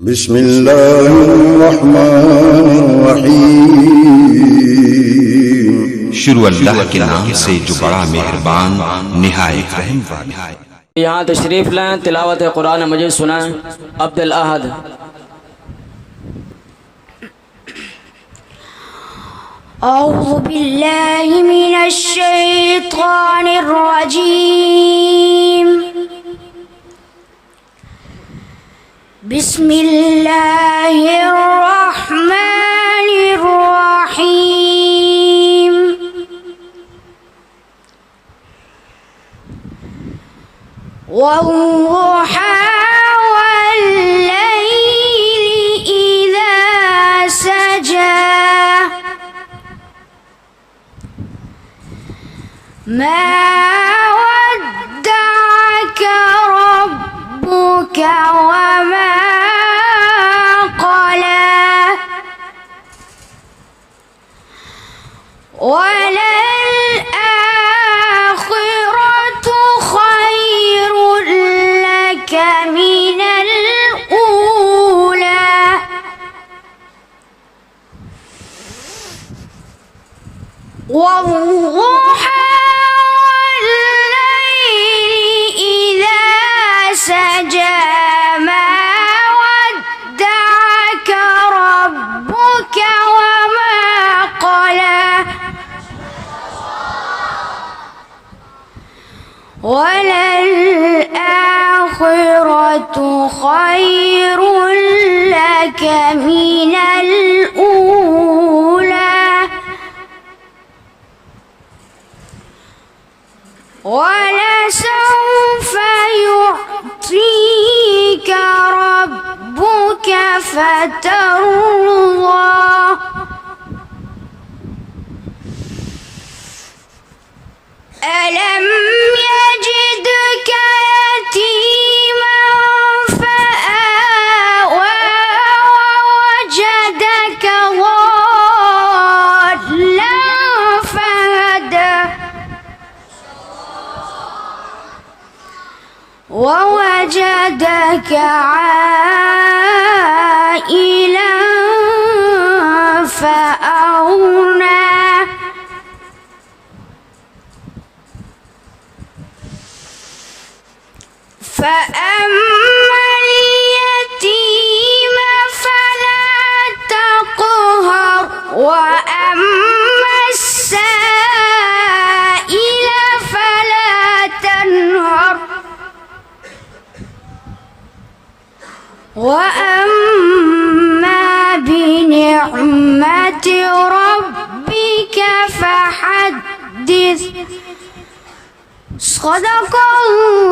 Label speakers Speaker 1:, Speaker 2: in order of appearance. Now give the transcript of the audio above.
Speaker 1: بسم الله الرحمن الرحیم
Speaker 2: شروع اللہ کے نام سے جو بڑا مہربان نہایت رحم والا ہے۔
Speaker 3: یہاں تشریف لائیں، تلاوت قرآن مجید سنائیں۔ عبد الاحد
Speaker 4: أعوذ بالله من الشيطان الرجيم. بسم الله الرحمن الرحيم. والضحى والليل إذا سجى ما ودعك ربك وما قلى وللآخرة خير لك من الأولى والضحى والليل إذا سجى ما ودعك ربك وما قلى وللآخرة خير لك من الأولى ولسوف يعطيك ربك فترضى ألم يجدك يتيما فآوى ووجدك ضالا فهدى ووجدك عائلا فأغنى فأما اليتيم فلا تقهر وأما السائل فلا تنهر وأما بنعمة ربك فحدث. صدق الله